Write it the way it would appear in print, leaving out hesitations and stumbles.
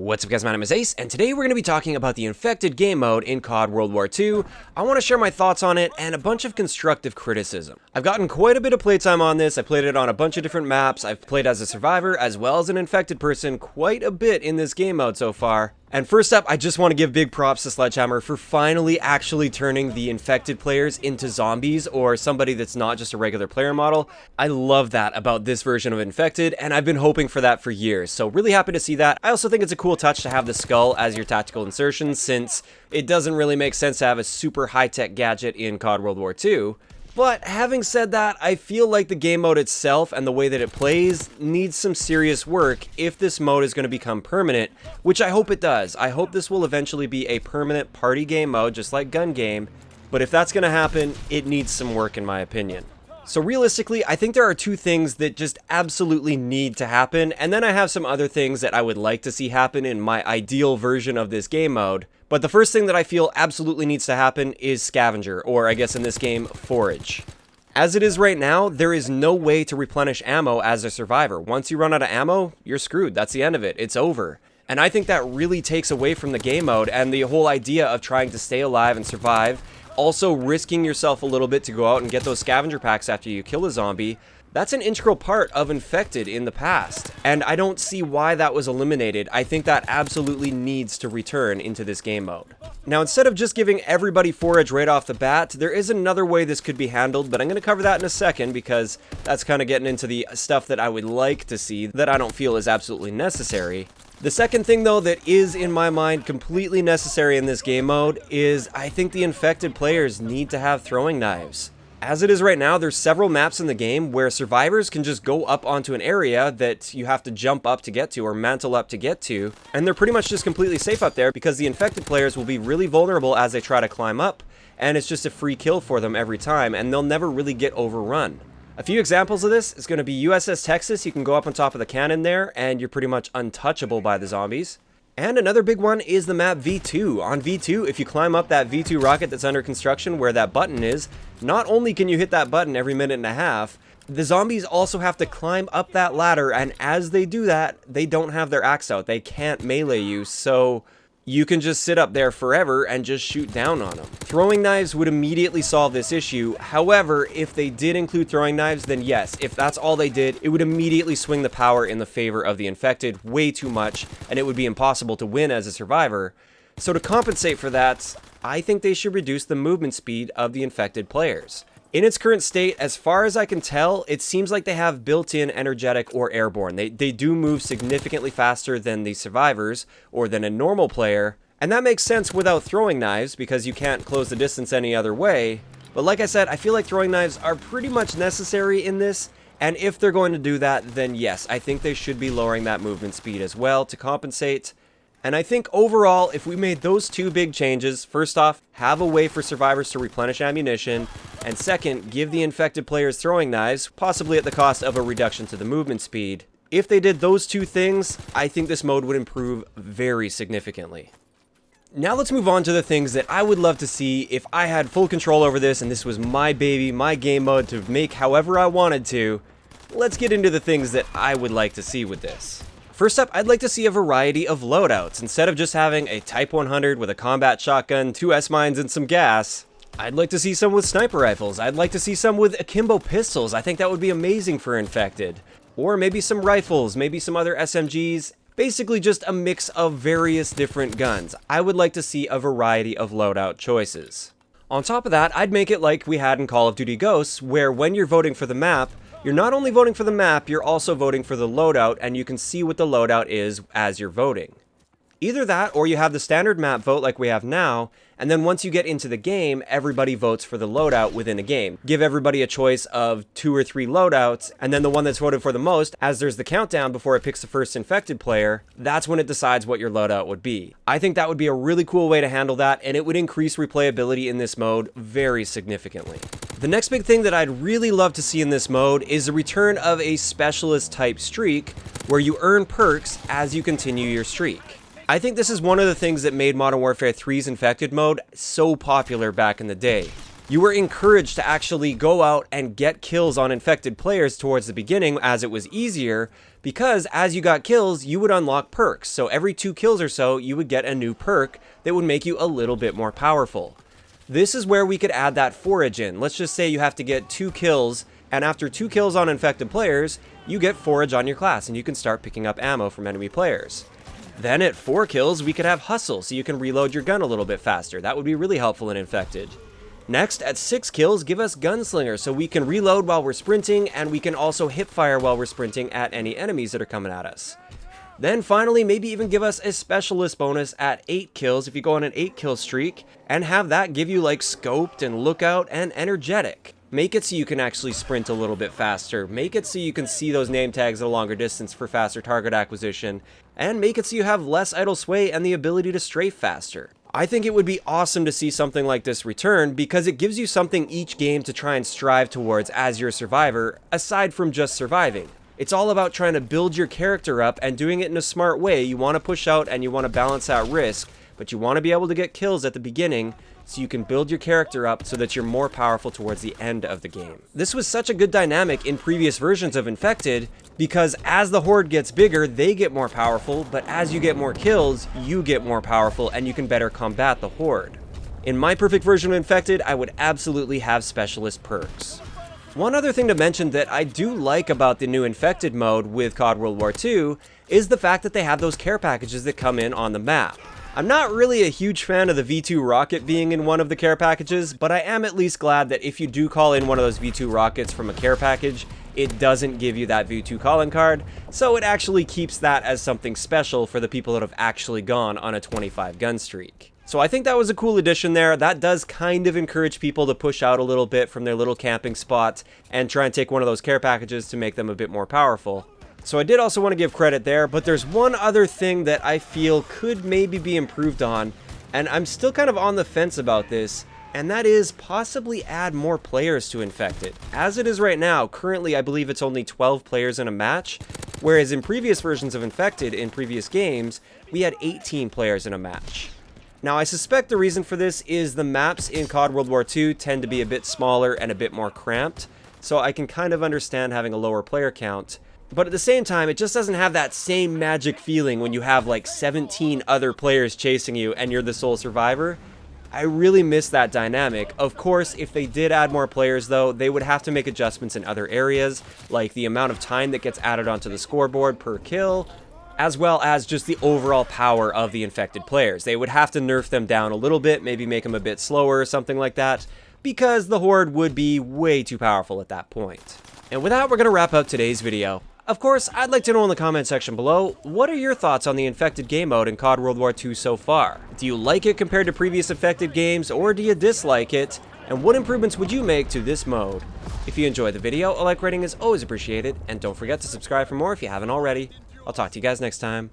What's up guys, my name is Ace, and today we're going to be talking about the Infected game mode in CoD WW2. I want to share my thoughts on it and a bunch of constructive criticism. I've gotten quite a bit of playtime on this. I played it on a bunch of different maps. I've played as a survivor as well as an infected person quite a bit in this game mode so far. And first up, I just want to give big props to Sledgehammer for finally actually turning the infected players into zombies or somebody that's not just a regular player model. I love that about this version of Infected, and I've been hoping for that for years, so really happy to see that. I also think it's a cool touch to have the skull as your tactical insertion, since it doesn't really make sense to have a super high-tech gadget in CoD WW2. But having said that, I feel like the game mode itself and the way that it plays needs some serious work if this mode is going to become permanent, which I hope it does. I hope this will eventually be a permanent party game mode, just like gun game, but if that's going to happen, it needs some work in my opinion. So realistically, I think there are two things that just absolutely need to happen, and then I have some other things that I would like to see happen in my ideal version of this game mode. But the first thing that I feel absolutely needs to happen is Scavenger, or I guess in this game, Forage. As it is right now, there is no way to replenish ammo as a survivor. Once you run out of ammo, you're screwed. That's the end of it. It's over. And I think that really takes away from the game mode and the whole idea of trying to stay alive and survive. Also risking yourself a little bit to go out and get those scavenger packs after you kill a zombie. That's an integral part of Infected in the past, and I don't see why that was eliminated. I think that absolutely needs to return into this game mode. Now, instead of just giving everybody Forage right off the bat, there is another way this could be handled, but I'm going to cover that in a second because that's kind of getting into the stuff that I would like to see that I don't feel is absolutely necessary. The second thing, though, that is, in my mind, completely necessary in this game mode is I think the infected players need to have throwing knives. As it is right now, there's several maps in the game where survivors can just go up onto an area that you have to jump up to get to or mantle up to get to, and they're pretty much just completely safe up there because the infected players will be really vulnerable as they try to climb up, and it's just a free kill for them every time, and they'll never really get overrun. A few examples of this is going to be USS Texas. You can go up on top of the cannon there, and you're pretty much untouchable by the zombies. And another big one is the map V2. On V2, if you climb up that V2 rocket that's under construction where that button is, not only can you hit that button every minute and a half, the zombies also have to climb up that ladder, and as they do that, they don't have their axe out. They can't melee you, so you can just sit up there forever and just shoot down on them. Throwing knives would immediately solve this issue. However, if they did include throwing knives, then yes, if that's all they did, it would immediately swing the power in the favor of the infected way too much, and it would be impossible to win as a survivor. So to compensate for that, I think they should reduce the movement speed of the infected players. In its current state, as far as I can tell, it seems like they have built-in energetic or airborne. They do move significantly faster than the survivors or than a normal player, and that makes sense without throwing knives because you can't close the distance any other way. But like I said, I feel like throwing knives are pretty much necessary in this, and if they're going to do that, then yes, I think they should be lowering that movement speed as well to compensate. And I think overall, if we made those two big changes, first off, have a way for survivors to replenish ammunition, and second, give the infected players throwing knives, possibly at the cost of a reduction to the movement speed. If they did those two things, I think this mode would improve very significantly. Now let's move on to the things that I would love to see if I had full control over this and this was my baby, my game mode to make however I wanted to. Let's get into the things that I would like to see with this. First up, I'd like to see a variety of loadouts. Instead of just having a Type 100 with a combat shotgun, 2 S-mines, and some gas, I'd like to see some with sniper rifles. I'd like to see some with akimbo pistols. I think that would be amazing for Infected. Or maybe some rifles, maybe some other SMGs. Basically just a mix of various different guns. I would like to see a variety of loadout choices. On top of that, I'd make it like we had in Call of Duty Ghosts, where when you're voting for the map, you're not only voting for the map, you're also voting for the loadout, and you can see what the loadout is as you're voting. Either that, or you have the standard map vote like we have now, and then once you get into the game, everybody votes for the loadout within a game. Give everybody a choice of 2 or 3 loadouts, and then the one that's voted for the most, as there's the countdown before it picks the first infected player, that's when it decides what your loadout would be. I think that would be a really cool way to handle that, and it would increase replayability in this mode very significantly. The next big thing that I'd really love to see in this mode is the return of a specialist type streak, where you earn perks as you continue your streak. I think this is one of the things that made Modern Warfare 3's Infected mode so popular back in the day. You were encouraged to actually go out and get kills on infected players towards the beginning as it was easier, because as you got kills, you would unlock perks. So every 2 kills or so, you would get a new perk that would make you a little bit more powerful. This is where we could add that forage in. Let's just say you have to get 2 kills, and after 2 kills on infected players, you get forage on your class, and you can start picking up ammo from enemy players. Then at 4 kills, we could have hustle, so you can reload your gun a little bit faster. That would be really helpful in infected. Next, at 6 kills, give us Gunslinger, so we can reload while we're sprinting, and we can also hip fire while we're sprinting at any enemies that are coming at us. Then finally, maybe even give us a Specialist bonus at 8 kills if you go on an 8 kill streak, and have that give you like Scoped and Lookout and Energetic. Make it so you can actually sprint a little bit faster, make it so you can see those name tags at a longer distance for faster target acquisition, and make it so you have less idle sway and the ability to strafe faster. I think it would be awesome to see something like this return because it gives you something each game to try and strive towards as your survivor, aside from just surviving. It's all about trying to build your character up and doing it in a smart way. You want to push out and you want to balance out risk, but you want to be able to get kills at the beginning so you can build your character up so that you're more powerful towards the end of the game. This was such a good dynamic in previous versions of Infected because as the horde gets bigger, they get more powerful, but as you get more kills, you get more powerful and you can better combat the horde. In my perfect version of Infected, I would absolutely have Specialist perks. One other thing to mention that I do like about the new Infected mode with CoD World War II is the fact that they have those care packages that come in on the map. I'm not really a huge fan of the V2 rocket being in one of the care packages, but I am at least glad that if you do call in one of those V2 rockets from a care package, it doesn't give you that V2 calling card, so it actually keeps that as something special for the people that have actually gone on a 25 gun streak. So I think that was a cool addition there. That does kind of encourage people to push out a little bit from their little camping spots and try and take one of those care packages to make them a bit more powerful. So I did also want to give credit there, but there's one other thing that I feel could maybe be improved on, and I'm still kind of on the fence about this, and that is possibly add more players to Infected. As it is right now, currently I believe it's only 12 players in a match, whereas in previous versions of Infected, in previous games, we had 18 players in a match. Now I suspect the reason for this is the maps in CoD World War II tend to be a bit smaller and a bit more cramped, so I can kind of understand having a lower player count. But at the same time, it just doesn't have that same magic feeling when you have like 17 other players chasing you and you're the sole survivor. I really miss that dynamic. Of course, if they did add more players though, they would have to make adjustments in other areas, like the amount of time that gets added onto the scoreboard per kill, as well as just the overall power of the infected players. They would have to nerf them down a little bit, maybe make them a bit slower or something like that, because the horde would be way too powerful at that point. And with that, we're going to wrap up today's video. Of course, I'd like to know in the comment section below, what are your thoughts on the Infected game mode in CoD World War II so far? Do you like it compared to previous Infected games, or do you dislike it? And what improvements would you make to this mode? If you enjoyed the video, a like rating is always appreciated, and don't forget to subscribe for more if you haven't already. I'll talk to you guys next time.